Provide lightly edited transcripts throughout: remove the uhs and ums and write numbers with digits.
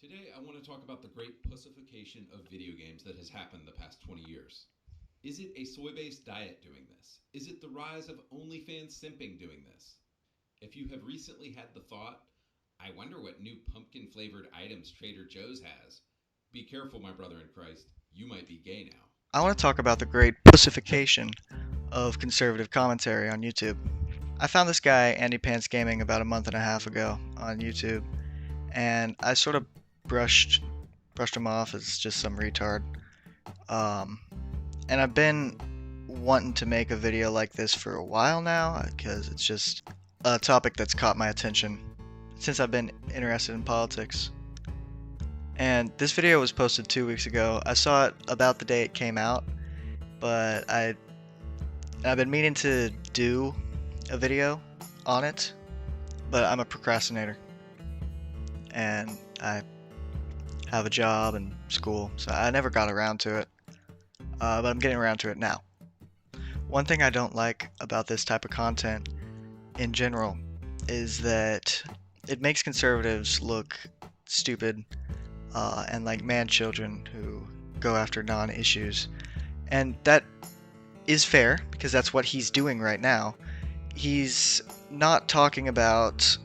Today, I want to talk about the great pussification of video games that has happened the past 20 years. Is it a soy based diet doing this? Is it the rise of OnlyFans simping doing this? If you have recently had the thought, I wonder what new pumpkin flavored items Trader Joe's has, be careful, my brother in Christ, you might be gay now. I want to talk about the great pussification of conservative commentary on YouTube. I found this guy, Andy Pants Gaming, about a month and a half ago on YouTube, and I sort of brushed him off as just some retard. And I've been wanting to make a video like this for a while now because it's just a topic that's caught my attention since I've been interested in politics. And this video was posted 2 weeks ago. I saw it about the day it came out, but I've been meaning to do a video on it, but I'm a procrastinator, and I have a job and school, so I never got around to it, but I'm getting around to it now. One thing I don't like about this type of content in general is that it makes conservatives look stupid and like man-children who go after non-issues. And that is fair, because that's what he's doing right now. He's not talking about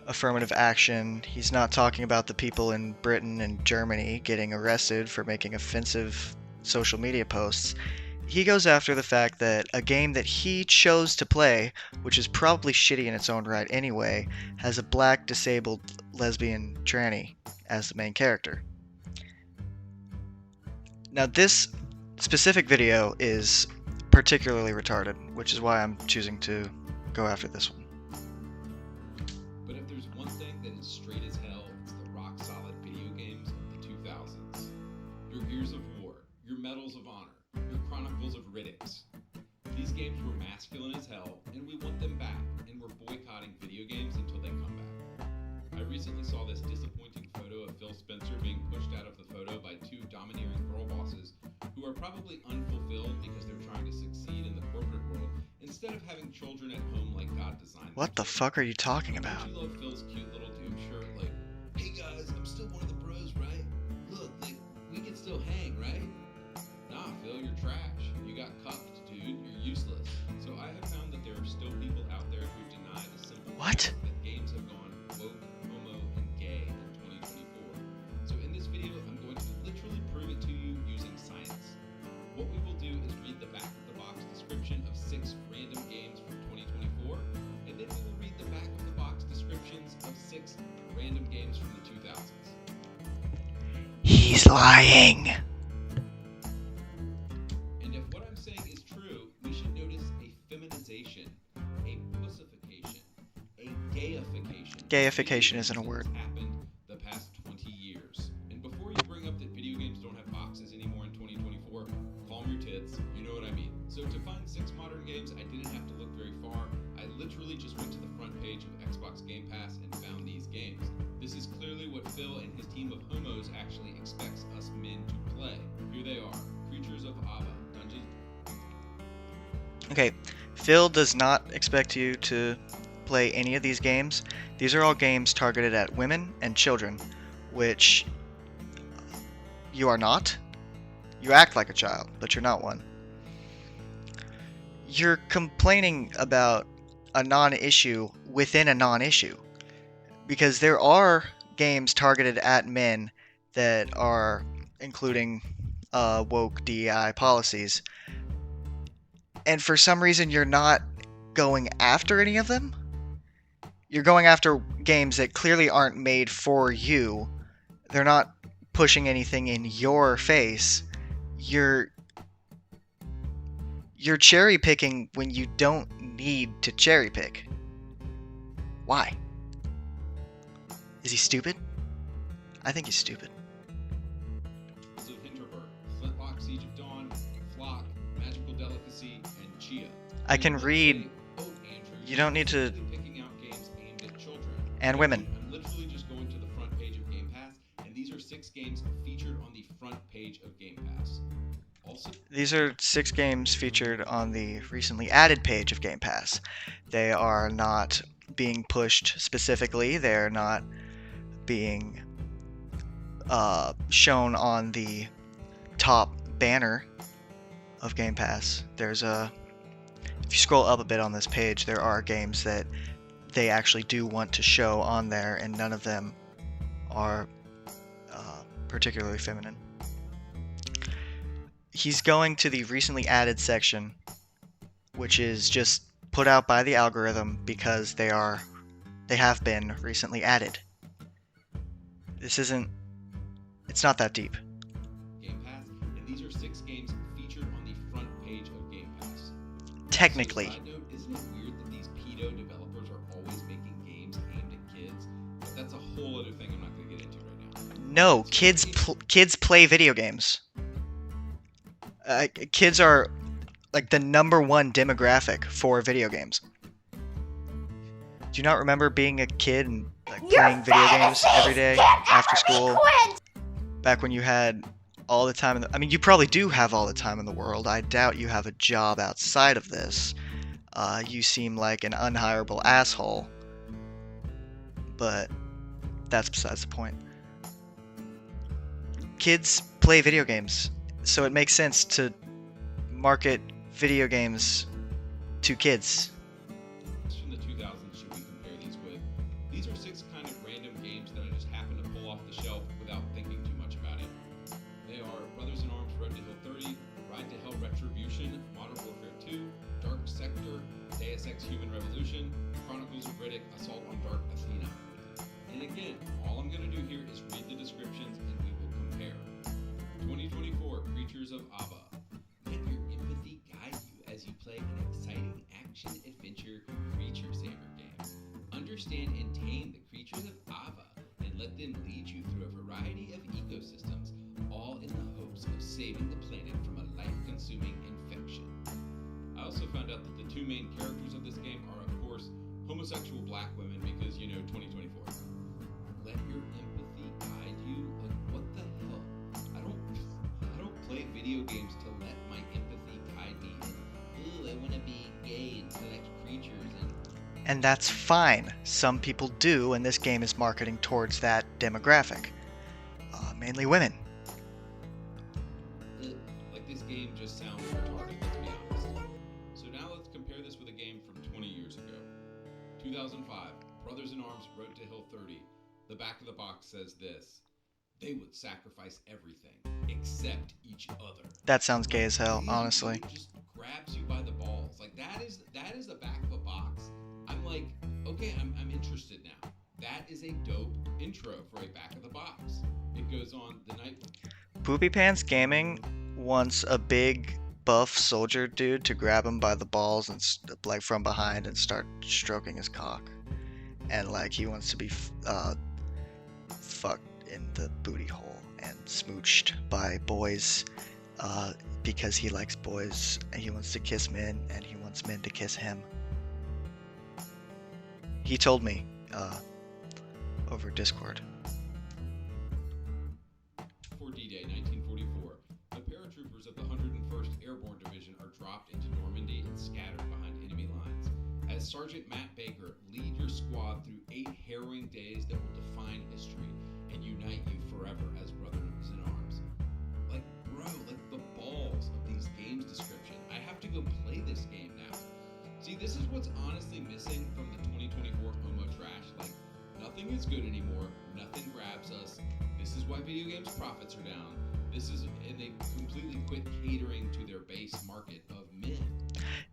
affirmative action. He's not talking about the people in Britain and Germany getting arrested for making offensive social media posts. He goes after the fact that a game that he chose to play, which is probably shitty in its own right anyway, has a black, disabled, lesbian tranny as the main character. Now, this specific video is particularly retarded, which is why I'm choosing to go after this one. But if there's one thing that is straight as hell, it's the rock solid video games of the 2000s. Your Gears of War, your Medals of Honor, your Chronicles of Riddicks. These games were masculine as hell, and we want them back, and we're boycotting video games until they come back. I recently saw this disappointing photo of Phil Spencer being pushed out of the photo by two domineering girl bosses who are probably unfulfilled because they're trying to succeed in the corporate world instead of having children at home like God designed. What the fuck are you talking about? I love Phil's cute little Doom shirt, like, hey guys, I'm still one of the bros, right? Look, like, we can still hang, right? Nah, Phil, you're trash. You got cuffed, dude. You're useless. So I have found that there are still people out there who deny the simple fact that games have gone woke, homo, and gay in 2024. So in this video, I'm going to literally prove it to you using science. What we will do is read the back of the box description of 6 random games from 2024, and then we will read the back of the box descriptions of 6 random games from the 2000s. He's lying. And if what I'm saying is true, we should notice a feminization, a pussification, a gayification. Gayification isn't a word. Happened the past 20 years. And before you bring up that video games don't have boxes anymore in 2024, calm your tits, you know what I mean. So to find 6 modern games, I didn't have to look very far. I literally just went to the front page of Xbox Game Pass and found these games. This is clearly what Phil and his team of homos actually expects us men to play. Here they are. Creatures of Ava, Dungeons. Okay, Phil does not expect you to play any of these games. These are all games targeted at women and children, which you are not. You act like a child, but you're not one. You're complaining about a non-issue within a non-issue, because there are games targeted at men that are including woke DEI policies, and for some reason you're not going after any of them. You're going after games that clearly aren't made for you. They're not pushing anything in your face. You're cherry picking when you don't need to cherry pick. Why? Is he stupid? I think he's stupid. Of Hinterberg, Flintlock, Siege of Dawn, Flock, Magical Delicacy, and Chia. I can read. Oh, Andrew, You don't need to. picking out games aimed at children. And women. I'm literally just going to the front page of Game Pass, and these are 6 games featured on the front page of Game Pass. Also, These are 6 games featured on the recently added page of Game Pass. They are not being pushed specifically. They're not being shown on the top banner of Game Pass. If you scroll up a bit on this page, there are games that they actually do want to show on there, and none of them are particularly feminine. He's going to the recently added section, which is just put out by the algorithm because they have been recently added. It's not that deep. Game Pass, and these are 6 games featured on the front page of Game Pass. Technically. Side note, isn't it weird that these pedo developers are always making games aimed at kids? But that's a whole other thing I'm not going to get into right now. No, kids play video games. Kids are like the #1 demographic for video games. Do you not remember being a kid and playing video games every day after school? Back when you had all the time you probably do have all the time in the world. I doubt you have a job outside of this. You seem like an unhireable asshole. But that's besides the point. Kids play video games, so it makes sense to market video games to kids. From the 2000s, should we compare these with? These are 6 kind of random games that I just happened to pull off the shelf without thinking too much about it. They are Brothers in Arms Road to Hill 30, Ride to Hell Retribution, Modern Warfare 2, Dark Sector, Deus Ex Human Revolution, Chronicles of Riddick, Assault on Dark Athena. And again, all I'm going to do here is read the descriptions and we will compare. 2024 Creatures of Ava. Let your empathy guide you as you play an exciting action-adventure creature saver game. Understand and tame the creatures of Ava and let them lead you through a variety of ecosystems, all in the hopes of saving the planet from a life-consuming infection. I also found out that the 2 main characters of this game are, of course, homosexual black women because, 2024. Let your empathy guide you? Like, what the hell? I don't play video games to let my empathy guide me. Ooh, I want to be gay and collect creatures And that's fine. Some people do, and this game is marketing towards that demographic. Mainly women. Like, this game just sounds retarded, let's be honest. So now let's compare this with a game from 20 years ago. 2005, Brothers in Arms Road to Hill 30. The back of the box says this: they would sacrifice everything except each other. That sounds gay as hell, honestly. Just grabs you by the balls. Like, that is the back of a box. I'm like, okay, I'm interested now. That is a dope intro for a back of the box. It goes on the night. Poopy Pants Gaming wants a big buff soldier dude to grab him by the balls and from behind and start stroking his cock, and he wants to be fucked in the booty hole and smooched by boys because he likes boys and he wants to kiss men and he wants men to kiss him. He told me over Discord. For D-Day 1944, the paratroopers of the 101st Airborne Division are dropped into Normandy and scattered behind enemy lines. As Sergeant Matt Baker, lead your squad through 8 harrowing days that will define history and unite you forever as brothers in arms. Like, bro, the balls of these games description. I have to go play this game now. See, this is what's honestly missing from the 2024 homo trash. Like, nothing is good anymore. Nothing grabs us. This is why video games profits are down. And they completely quit catering to their base market of men.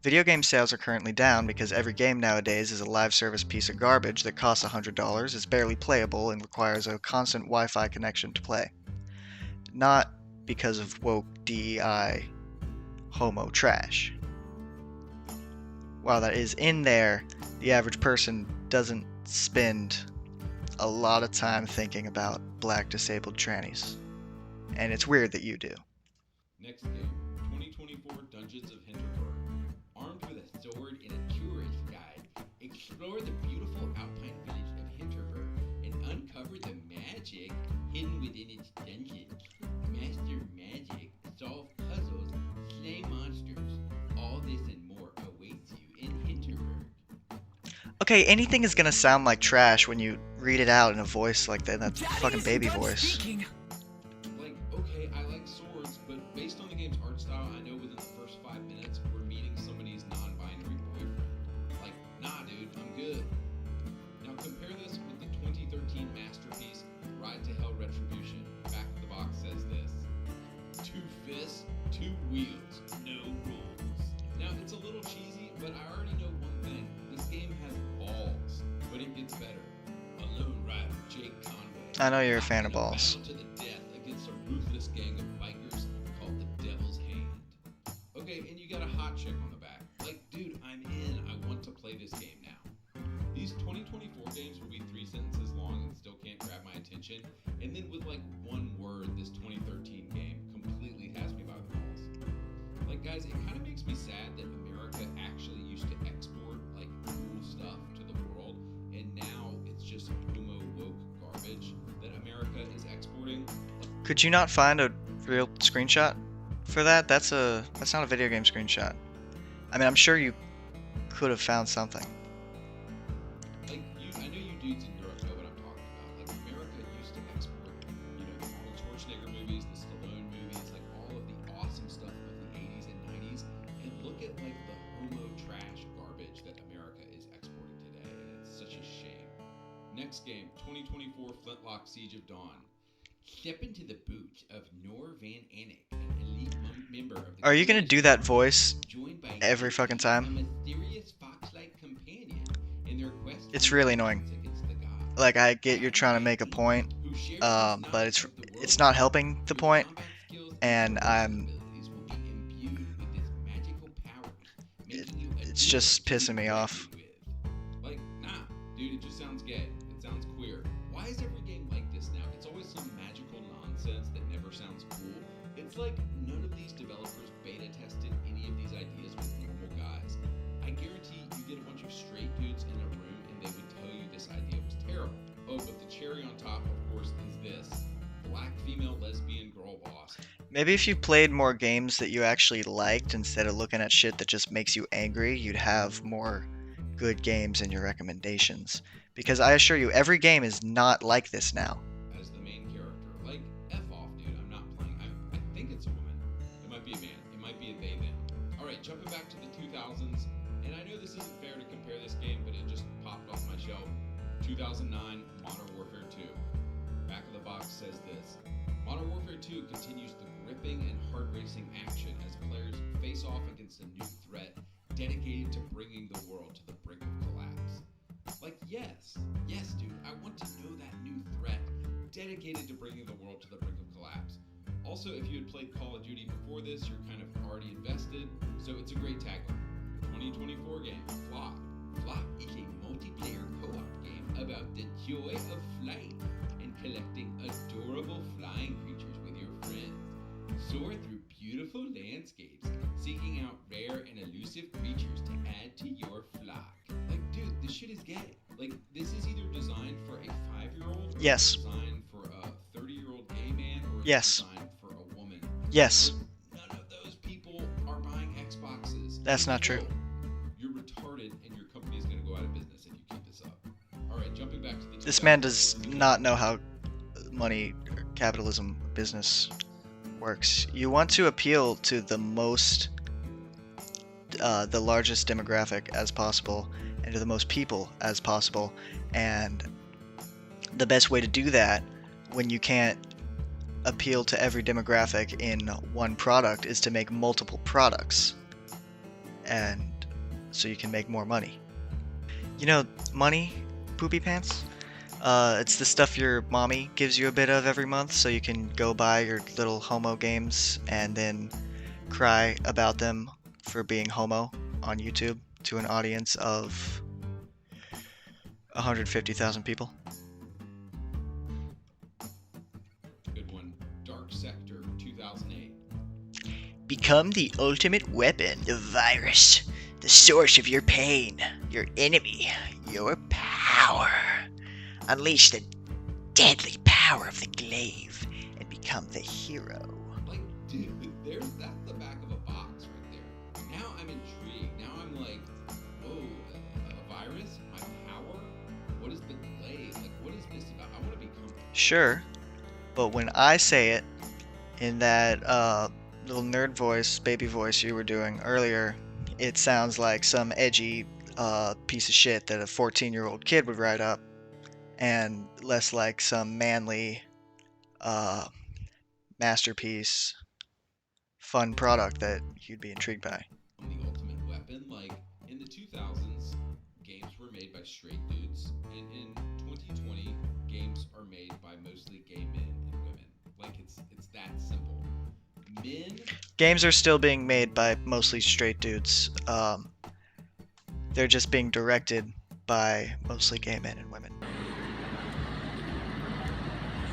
Video game sales are currently down because every game nowadays is a live service piece of garbage that costs $100, is barely playable, and requires a constant Wi-Fi connection to play. Not because of woke DEI homo trash. While that is in there, the average person doesn't spend a lot of time thinking about black disabled trannies. And it's weird that you do. Next game, 2024 Dungeons of Hinterberg. Armed with a sword and a tourist guide, explore the beautiful alpine village of Hinterberg and uncover the magic hidden within its dungeons. Master magic, solve puzzles, slay monsters. All this and more awaits you in Hinterberg. Okay, anything is gonna sound like trash when you read it out in a voice like that, in that fucking baby voice. Like, okay, I like swords, but based on the game's art style, I know within the first 5 minutes we're meeting somebody's non-binary boyfriend. Like, nah, dude, I'm good. Now compare this with the 2013 masterpiece, Ride to Hell Retribution. Back of the box says this: 2 fists, 2 wheels, no rules. Now, it's a little cheesy, but I already know one thing. This game has balls, but it gets better. A lone rider, Jake Conway. I know you're a fan of balls. To the death against a ruthless gang of bikers called the Devil's Hand. Okay, and you got a hot chick on the back. Like, dude, I'm in. I want to play this game now. These 2024 games will be 3 sentences long and still can't grab my attention. And then with like one word, this 2013 game completely has me by the balls. Like, guys, it kind of makes me sad that America actually used to export like cool stuff to the world, and now it's just homo woke garbage that America is exporting. Could you not find a real screenshot for that? That's not a video game screenshot. I mean, I'm sure you could have found something. Like, I know you dudes in Europe know what I'm talking about. Like, America used to export, you know, the Arnold Schwarzenegger movies, the Stallone movies, like all of the awesome stuff of the 80s and 90s. And look at like the homo trash garbage that America is exporting today, and it's such a shame. Next game, 2024 Flintlock Siege of Dawn. Step into the boots of Nor Van Anik, an elite member of the... Are you gonna do that voice joined by every fucking time? a mysterious fox-like companion in their quest It's really annoying. against the gods. Like, I get you're trying to make a point, but it's not helping the point, and it's just pissing me off. Like, nah, dude, it just sounds gay. It sounds queer. Why is every game like this now? It's always some magical nonsense that never sounds cool. It's like none of these developers beta tested any of these ideas with normal guys. I guarantee you get a bunch of straight dudes in a room and they would tell you this idea was terrible. Oh, but the cherry on top, of course, is this: black female lesbian girl boss. Maybe if you played more games that you actually liked instead of looking at shit that just makes you angry, you'd have more good games in your recommendations. Because I assure you, every game is not like this now. As the main character, like, F off, dude. I'm not playing. I think it's a woman. It might be a man. It might be a they them. Alright, jumping back to the 2000s, and I know this isn't fair to compare this game, but it just popped off my shelf. 2009 Modern Warfare 2. Back of the box says this: Modern Warfare 2 continues the gripping and heart-racing action as players face off against a new threat dedicated to bringing the world to the brink of collapse. Like, yes, dude, I want to know that new threat dedicated to bringing the world to the brink of collapse. Also, if you had played Call of Duty before this, you're kind of already invested, so it's a great tagline. 2024 game, Flock. Flock is a multiplayer co-op game about the joy of flight and collecting adorable flying creatures with your friends. Soar through beautiful landscapes, seeking out rare and elusive creatures to add to your flock. Like, dude, this shit is gay. Like, this is either designed for a 5-year-old, or Yes. designed for a 30-year-old gay man, or Yes. designed for a woman. Yes. But none of those people are buying Xboxes. That's not true. You're retarded, and your company is going to go out of business if you keep this up. Alright, jumping back to the... This man does not know how money, capitalism, business works. You want to appeal to the largest demographic as possible, and to the most people as possible, and the best way to do that when you can't appeal to every demographic in one product is to make multiple products, and so you can make more money. You know, money, poopy pants? It's the stuff your mommy gives you a bit of every month so you can go buy your little homo games and then cry about them for being homo on YouTube to an audience of 150,000 people. Good one. Dark Sector 2008. Become the ultimate weapon, the virus, the source of your pain, your enemy, your power. Unleash the deadly power of the glaive and become the hero. Like, dude, that's the back of a box right there. Now I'm intrigued. Now I'm like, oh, a virus? My power? What is the glaive? Like, what Sure, but when I say it in that little nerd voice, baby voice you were doing earlier, it sounds like some edgy piece of shit that a 14-year-old kid would write up, and less like some manly masterpiece, fun product that you'd be intrigued by. The ultimate weapon, like in the 2000s, games were made by straight dudes, and in 2020, games are made by mostly gay men and women. Like it's that simple. Men. Games are still being made by mostly straight dudes. They're just being directed by mostly gay men and women.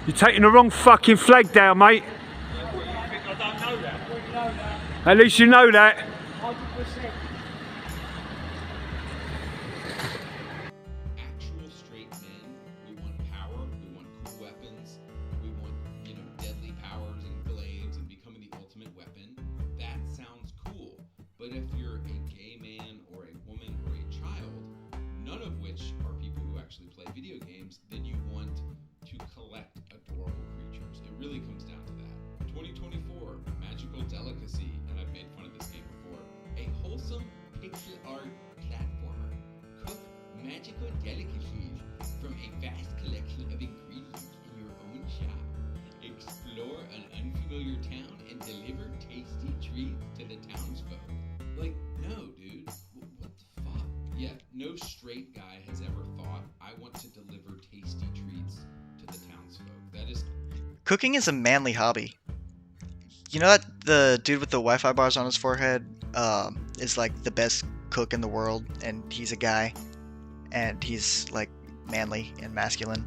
You're taking the wrong fucking flag down, mate. At least you know that. Actual straight men, we want power, we want cool weapons, we want, deadly powers and blades and becoming the ultimate weapon. That sounds cool. But if you're a gay man or a woman or a child, none of which are people who actually play video games, then you want to collect adorable creatures. It really comes down to that. 2024, magical delicacy, and I've made fun of this game before. A wholesome pixel art platformer. Cook magical delicacies from a vast collection of ingredients in your own shop. Explore an unfamiliar town and deliver tasty treats to the townsfolk. Like, no, dude. What the fuck? Yeah, no straight guy has ever thought, I want to deliver tasty treats to the townsfolk. That is... Cooking is a manly hobby. You know that the dude with the Wi-Fi bars on his forehead is like the best cook in the world, and he's a guy, and he's like manly and masculine.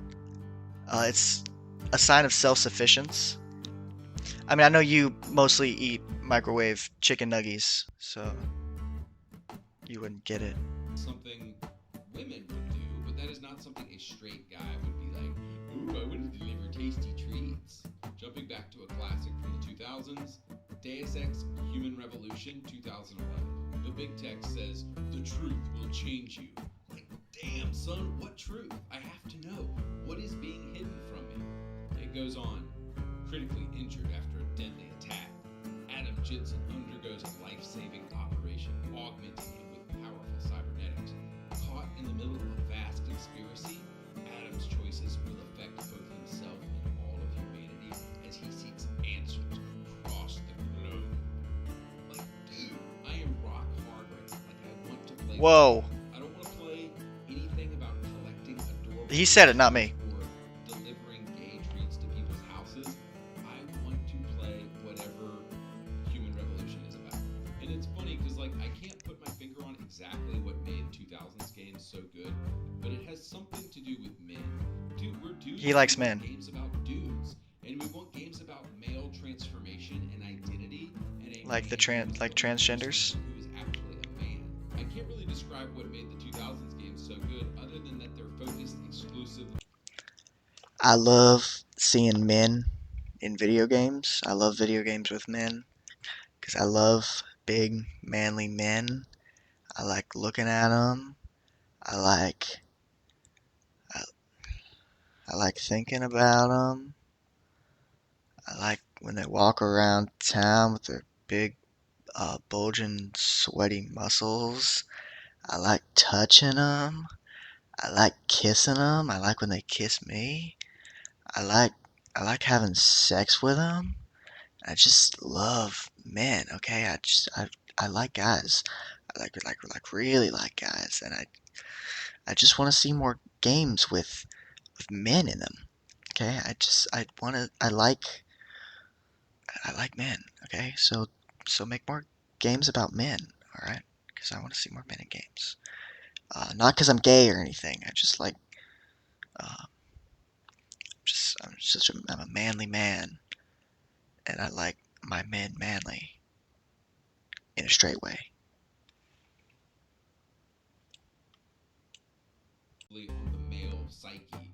It's a sign of self-sufficiency. I mean, I know you mostly eat microwave chicken nuggies, so you wouldn't get it. Something women would do, but that is not something a straight guy would be like, ooh, I want to deliver tasty treats. Jumping back to a classic from the 2000s, Deus Ex Human Revolution 2011. The big text says, the truth will change you. Like, damn, son, what truth? I have to know. What is being hidden from me? It goes on. Critically injured after a deadly attack, Adam Jensen undergoes a life-saving operation, augmenting him with powerful cybernetics. Caught in the middle of a vast conspiracy, Adam's choices will affect both himself and all of humanity as he seeks answers across the globe. Like, dude, I am rock hard right now. Like, I want to play... Whoa. I don't want to play anything about collecting adorable... He said it, not me. ...or delivering gay treats to people's houses. I want to play whatever Human Revolution is about. And it's funny, because, like, I can't put my finger on exactly what made 2000s games so good, but it has something to do with men. Dude, we're dudes. He likes We want men. games about dudes. And we want games about male transformation and identity. And a Like the man who is like the transgenders. person who is actually a man. I can't really describe what made the 2000s games so good, other than that they're focused exclusively. I love seeing men in video games. I love video games with men because I love big, manly men. I like looking at them. I like thinking about them. I like when they walk around town with their big, bulging, sweaty muscles. I like touching them. I like kissing them. I like when they kiss me. I like having sex with them. I just love men. Okay, I like guys. I really like guys, and I just want to see more games with men in them. Okay, I like men. Okay, so make more games about men. All right, because I want to see more men in games. Not because I'm gay or anything. I just like, I'm a manly man, and I like my men manly in a straight way. On the male psyche,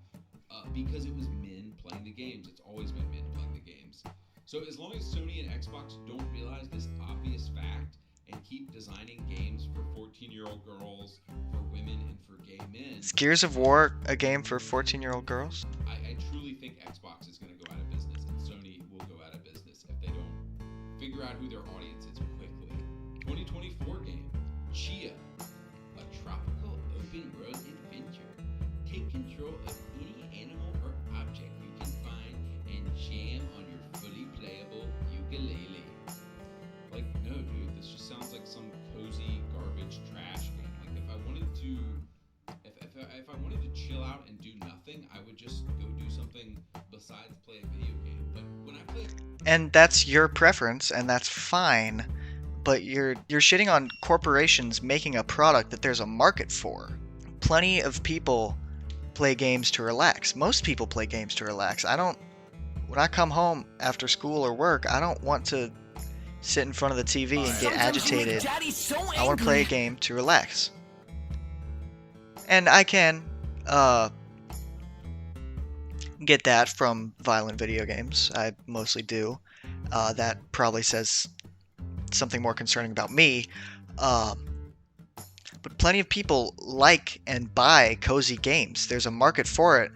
because it was men playing the games. It's always been men playing the games. So as long as Sony and Xbox don't realize this obvious fact, and keep designing games for 14-year-old girls, for women, and for gay men. Is Gears of War a game for 14-year-old girls? I truly think Xbox is going to go out of business, and Sony will go out of business if they don't figure out who their audience is quickly. 2024 game, Chia, a tropical open-world adventure. Take control of any animal or object you can find and jam on your fully playable ukulele. Like, no, dude, this just sounds like some cozy garbage trash game. Like, if I wanted to, if I wanted to chill out and do nothing, I would just go do something besides play a video game. But when I play, And that's your preference, and that's fine. But you're shitting on corporations making a product that there's a market for. Plenty of people play games to relax. Most people play games to relax. When I come home after school or work, I don't want to sit in front of the TV and get agitated. I want to play a game to relax. And I can get that from violent video games. I mostly do. That probably says something more concerning about me. But plenty of people like and buy cozy games. There's a market for it.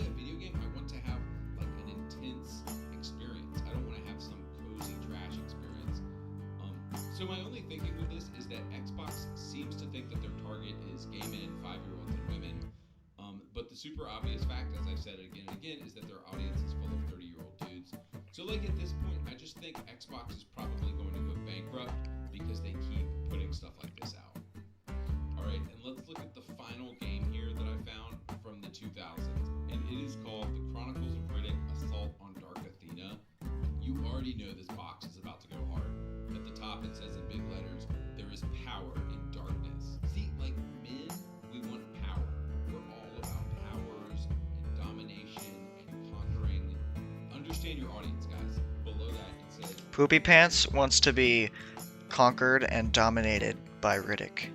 a video game, I want to have like an intense experience. I don't want to have some cozy trash experience. So my only thinking with this is that Xbox seems to think that their target is gay men, 5-year-olds, and women. But the super obvious fact, as I've said it again and again, is that their audience is full of 30-year-old dudes. So like at this point, I just think Xbox is probably going to go bankrupt because they keep putting stuff like this out. Alright, and let's look at the final game here that I found from the 2000s. And it is called The Chronicles of Riddick Assault on Dark Athena. You already know this box is about to go hard. At the top it says in big letters, there is power in darkness. See, like men, we want power. We're all about powers and domination and conquering. Understand your audience, guys. Below that it says Poopy Pants wants to be conquered and dominated by Riddick.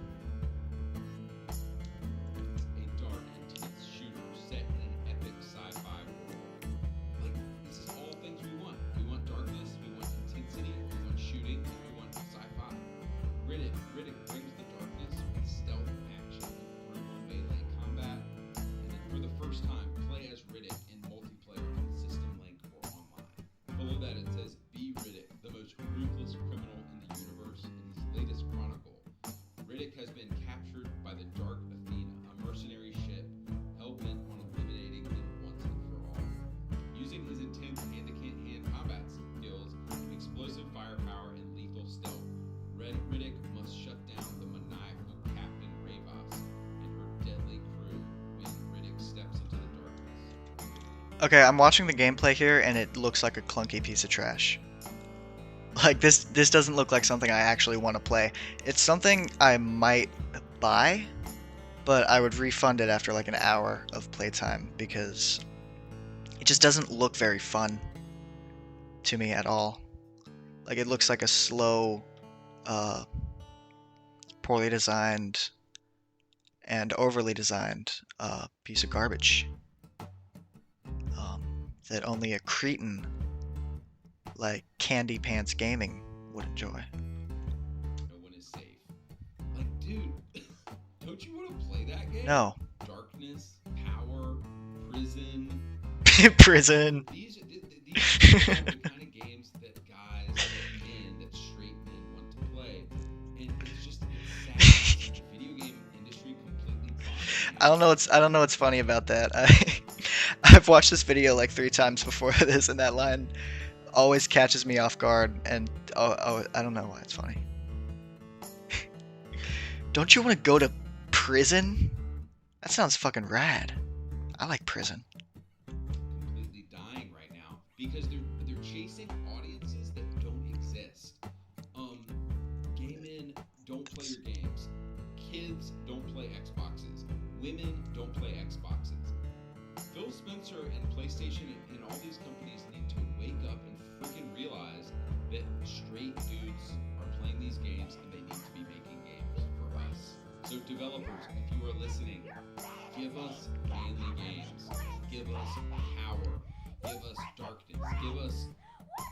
a dark, intense shooter set in an epic sci-fi world. Like, this is all things we want. We want darkness, we want intensity, we want shooting, and we want sci-fi. Riddick brings the darkness with stealth action, brutal melee combat, and then for the first time, play as Riddick in multiplayer on System Link or online. Below that it says, be Riddick, the most ruthless criminal in the universe. In his latest chronicle, Riddick has been captured by the Dark Athena, a mercenary ship hell-bent on eliminating him once and for all. Using his intense hand-to-hand combat skills, explosive firepower, and lethal stealth, Riddick must shut down the maniacal Captain Ravos and her deadly crew when Riddick steps into the darkness. Okay, I'm watching the gameplay here, and it looks like a clunky piece of trash. Like, this doesn't look like something I actually want to play. It's something I might buy, but I would refund it after like an hour of playtime because it just doesn't look very fun to me at all. Like, it looks like a slow, poorly designed, and overly designed piece of garbage that only a cretin like Candy Pants Gaming would enjoy. No one is safe. Like, dude, don't you want to play that game? No. Darkness, power, prison. Prison. These are the kind of games that guys, that men, that straight men want to play. And it's just, it's sad. The video game industry completely bombed. I don't know what's funny about that. I've watched this video like 3 times before this, and that line always catches me off guard, and I don't know why it's funny. Don't you want to go to prison? That sounds fucking rad. I like prison. Completely dying right now because they're chasing audiences that don't exist. Gay men don't play your games. Kids don't play Xboxes. Women don't play Xboxes. Phil Spencer and PlayStation and all these companies need to wake up and freaking realize that straight dudes are playing these games and they need to be making games for us. So developers, if you are listening, give us manly games. Give us power. Give us darkness. Give us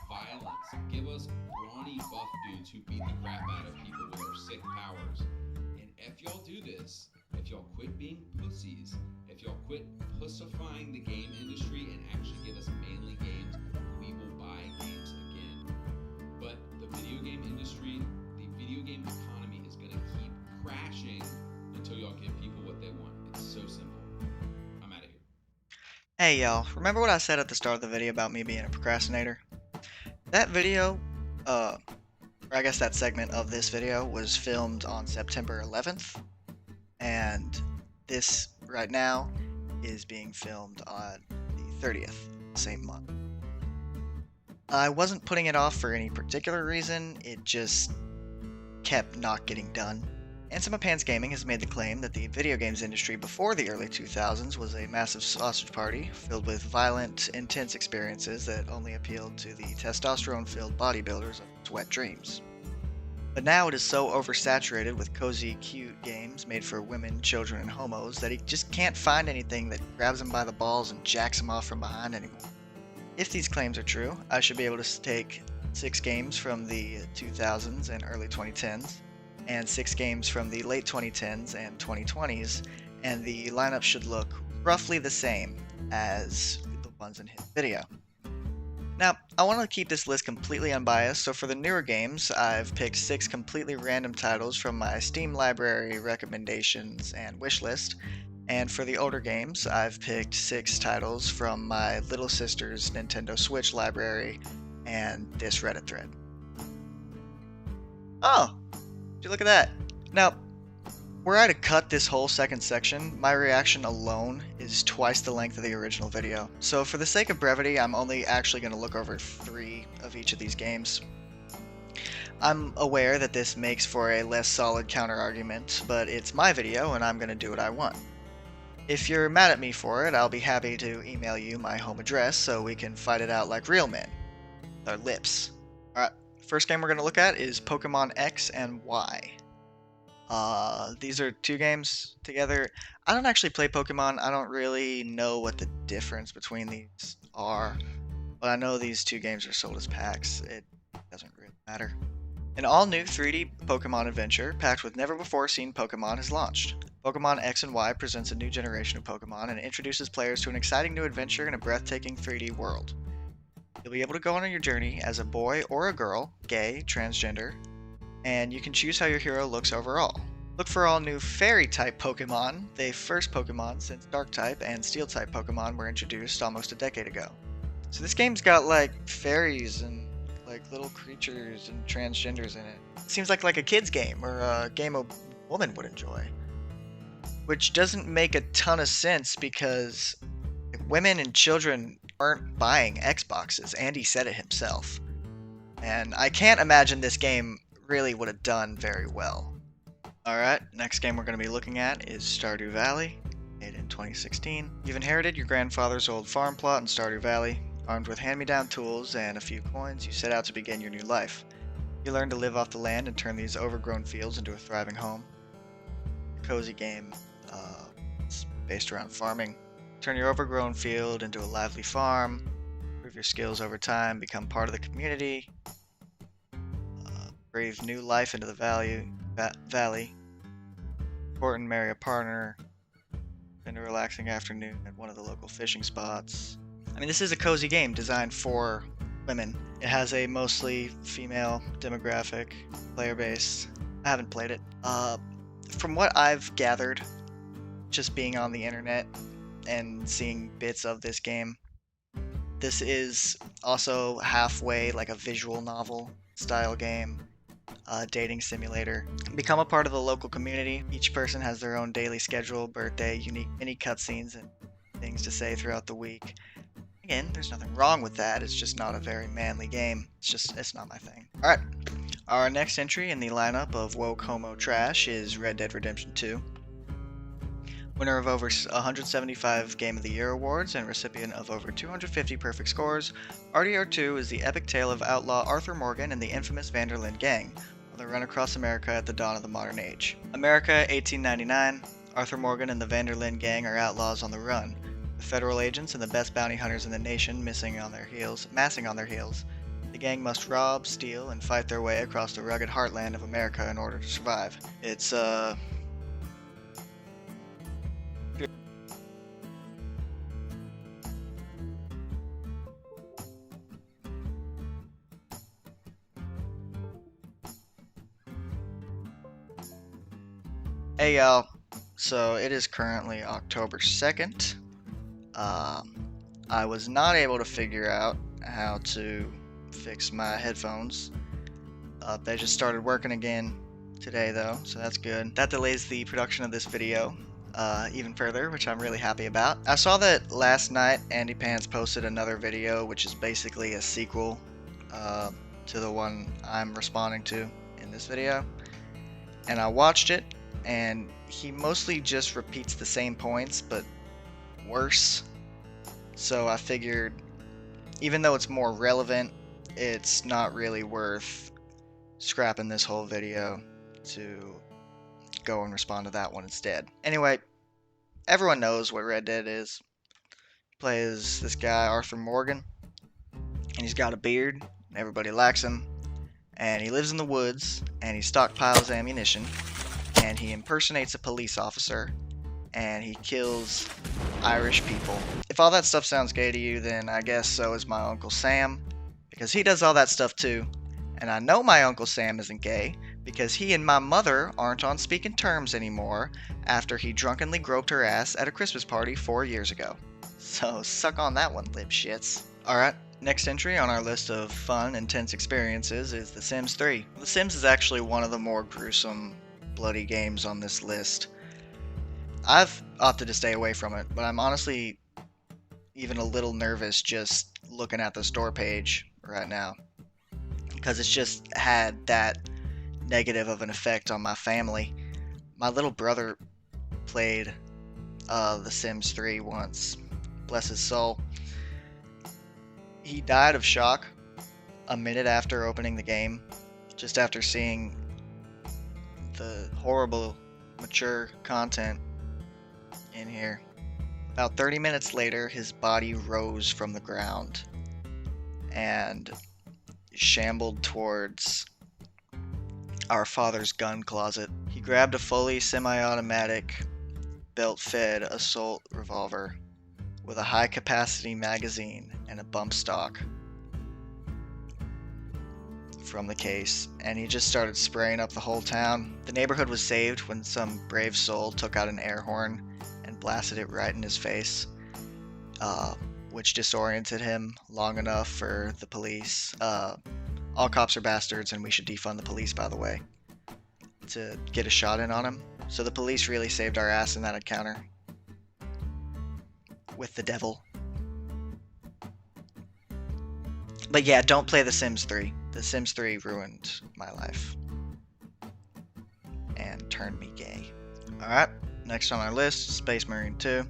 violence. Give us brawny buff dudes who beat the crap out of people with their sick powers. And if y'all do this, if y'all quit being pussies, if y'all quit pussifying the game industry and actually give us manly games, we will buy games again. But the video game industry, the video game economy is going to keep crashing until y'all give people what they want. It's so simple. I'm out of here. Hey y'all, remember what I said at the start of the video about me being a procrastinator? That video, or I guess that segment of this video was filmed on September 11th, and this right now is being filmed on the 30th, same month. I wasn't putting it off for any particular reason, it just kept not getting done. Ansema Pants Gaming has made the claim that the video games industry before the early 2000s was a massive sausage party filled with violent, intense experiences that only appealed to the testosterone-filled bodybuilders of its wet dreams. But now it is so oversaturated with cozy, cute games made for women, children, and homos that he just can't find anything that grabs him by the balls and jacks him off from behind anymore. If these claims are true, I should be able to take 6 games from the 2000s and early 2010s, and 6 games from the late 2010s and 2020s, and the lineup should look roughly the same as the ones in his video. Now, I want to keep this list completely unbiased, so for the newer games, I've picked 6 completely random titles from my Steam library recommendations and wishlist, and for the older games, I've picked 6 titles from my little sister's Nintendo Switch library and this Reddit thread. Oh! Would you look at that? Now, were I to cut this whole second section, my reaction alone is twice the length of the original video. So for the sake of brevity, I'm only actually going to look over 3 of each of these games. I'm aware that this makes for a less solid counter-argument, but it's my video and I'm going to do what I want. If you're mad at me for it, I'll be happy to email you my home address so we can fight it out like real men. Our lips. Alright. First game we're going to look at is Pokemon X and Y. These are 2 games together. I don't actually play Pokemon. I don't really know what the difference between these are. But I know these 2 games are sold as packs. It doesn't really matter. An all-new 3D Pokemon adventure packed with never-before-seen Pokemon has launched. Pokemon X and Y presents a new generation of Pokemon and introduces players to an exciting new adventure in a breathtaking 3D world. You'll be able to go on your journey as a boy or a girl, gay, transgender, and you can choose how your hero looks overall. Look for all new Fairy-type Pokemon, the first Pokemon since Dark-type and Steel-type Pokemon were introduced almost a decade ago. So this game's got like fairies and like little creatures and transgenders in it. It seems like a kid's game or a game a woman would enjoy. Which doesn't make a ton of sense because women and children aren't buying Xboxes. Andy said it himself. And I can't imagine this game really would have done very well. Alright, next game we're going to be looking at is Stardew Valley, made in 2016. You've inherited your grandfather's old farm plot in Stardew Valley. Armed with hand-me-down tools and a few coins, you set out to begin your new life. You learn to live off the land and turn these overgrown fields into a thriving home. A cozy game. It's based around farming. Turn your overgrown field into a lively farm, improve your skills over time, become part of the community, breathe new life into the valley, court and marry a partner, spend a relaxing afternoon at one of the local fishing spots. I mean, this is a cozy game designed for women. It has a mostly female demographic, player base. I haven't played it. From what I've gathered, just being on the internet and seeing bits of this game, this is also halfway like a visual novel style game, dating simulator. Become a part of the local community. Each person has their own daily schedule, birthday, unique mini cutscenes, and things to say throughout the week. Again, there's nothing wrong with that, it's just not a very manly game. It's not my thing. Alright, our next entry in the lineup of woke homo trash is Red Dead Redemption 2. Winner of over 175 Game of the Year awards and recipient of over 250 perfect scores, RDR2 is the epic tale of outlaw Arthur Morgan and the infamous Vanderlyn gang, on the run across America at the dawn of the modern age. America, 1899. Arthur Morgan and the Vanderlyn gang are outlaws on the run, with federal agents and the best bounty hunters in the nation massing on their heels. The gang must rob, steal, and fight their way across the rugged heartland of America in order to survive. It's Hey y'all, so it is currently October 2nd. I was not able to figure out how to fix my headphones. They just started working again today though, so that's good. That delays the production of this video even further, which I'm really happy about. I saw that last night Andy Pants posted another video, which is basically a sequel to the one I'm responding to in this video. And I watched it, and he mostly just repeats the same points, but worse. So I figured, even though it's more relevant, it's not really worth scrapping this whole video to go and respond to that one instead. Anyway, everyone knows what Red Dead is. He plays this guy, Arthur Morgan, and he's got a beard, and everybody likes him. And he lives in the woods, and he stockpiles ammunition, and he impersonates a police officer, and he kills Irish people. If all that stuff sounds gay to you, then I guess so is my Uncle Sam, because he does all that stuff too. And I know my Uncle Sam isn't gay, because he and my mother aren't on speaking terms anymore after he drunkenly groped her ass at a Christmas party 4 years ago. So suck on that one, lib shits. Alright, next entry on our list of fun, intense experiences is The Sims 3. The Sims is actually one of the more gruesome, bloody games on this list. I've opted to stay away from it, but I'm honestly even a little nervous just looking at the store page right now, because it's just had that negative of an effect on my family. My little brother played The Sims 3 once, bless his soul. He died of shock a minute after opening the game, just after seeing the horrible, mature content in here. About 30 minutes later, his body rose from the ground and shambled towards our father's gun closet. He grabbed a fully semi-automatic, belt-fed assault revolver with a high-capacity magazine and a bump stock from the case, and he just started spraying up the whole town. The neighborhood was saved when some brave soul took out an air horn and blasted it right in his face, which disoriented him long enough for the police. All cops are bastards, and we should defund the police, by the way, to get a shot in on him. So the police really saved our ass in that encounter with the devil. But yeah, don't play The Sims 3. The Sims 3 ruined my life and turned me gay. Alright, next on our list, Space Marine 2.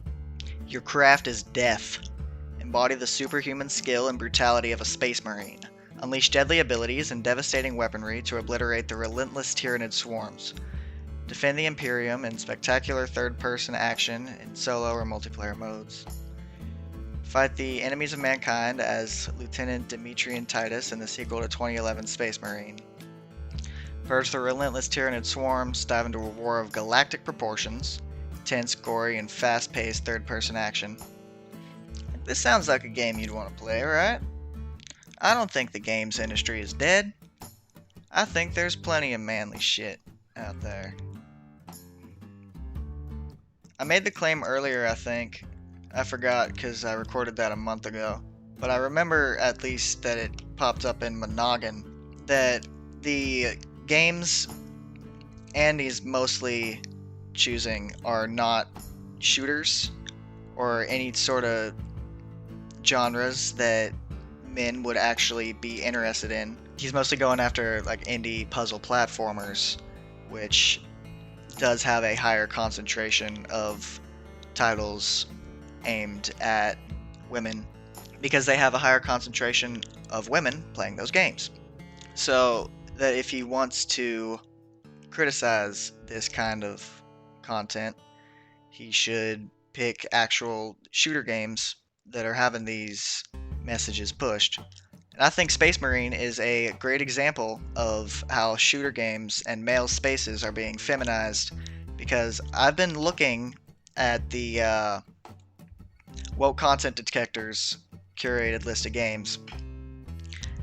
Your craft is death. Embody the superhuman skill and brutality of a Space Marine. Unleash deadly abilities and devastating weaponry to obliterate the relentless Tyranid swarms. Defend the Imperium in spectacular third-person action in solo or multiplayer modes. Fight the enemies of mankind as Lieutenant Demetrian Titus in the sequel to 2011 Space Marine. Purge the relentless Tyranid swarms, dive into a war of galactic proportions, tense, gory, and fast-paced third-person action. This sounds like a game you'd want to play, right? I don't think the games industry is dead. I think there's plenty of manly shit out there. I made the claim earlier, I think. I forgot because I recorded that a month ago. But I remember at least that it popped up in my noggin that the games Andy's mostly choosing are not shooters or any sort of genres that men would actually be interested in. He's mostly going after like indie puzzle platformers, which does have a higher concentration of titles aimed at women because they have a higher concentration of women playing those games. So that if he wants to criticize this kind of content, he should pick actual shooter games that are having these messages pushed. And I think Space Marine is a great example of how shooter games and male spaces are being feminized, because I've been looking at the woke content detector's curated list of games.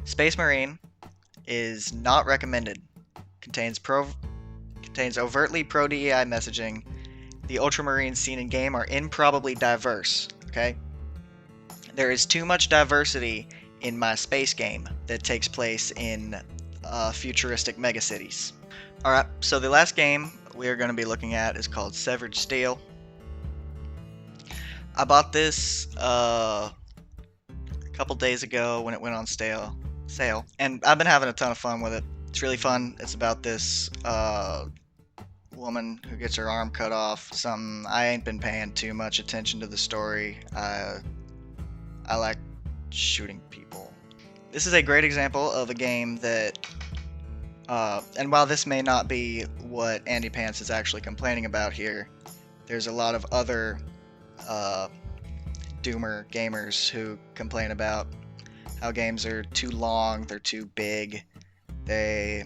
Space Marine is not recommended. Contains overtly pro DEI messaging. The ultramarines seen in game are improbably diverse. Okay, there is too much diversity in my space game that takes place in futuristic megacities. All right, so the last game we are going to be looking at is called Severed Steel. I bought this a couple days ago when it went on sale, and I've been having a ton of fun with it. It's really fun. It's about this woman who gets her arm cut off. Something I ain't been paying too much attention to the story. I like shooting people. This is a great example of a game that, and while this may not be what Andy Pants is actually complaining about here, there's a lot of other doomer gamers who complain about how games are too long, they're too big, they're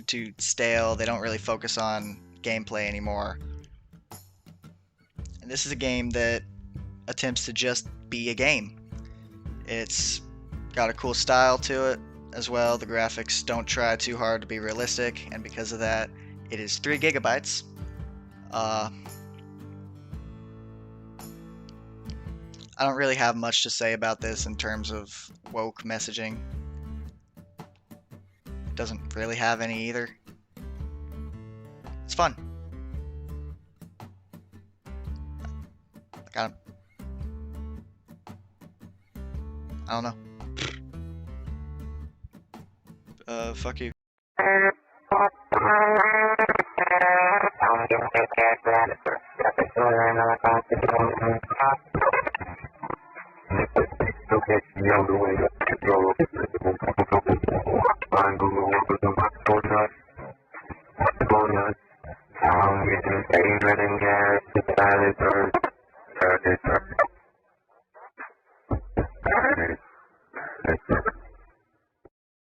too stale, they don't really focus on gameplay anymore. And this is a game that attempts to just be a game. It's got a cool style to it as well. The graphics don't try too hard to be realistic, and because of that, it is 3 gigabytes. I don't really have much to say about this in terms of woke messaging. It doesn't really have any either. It's fun. I don't know. Fuck you.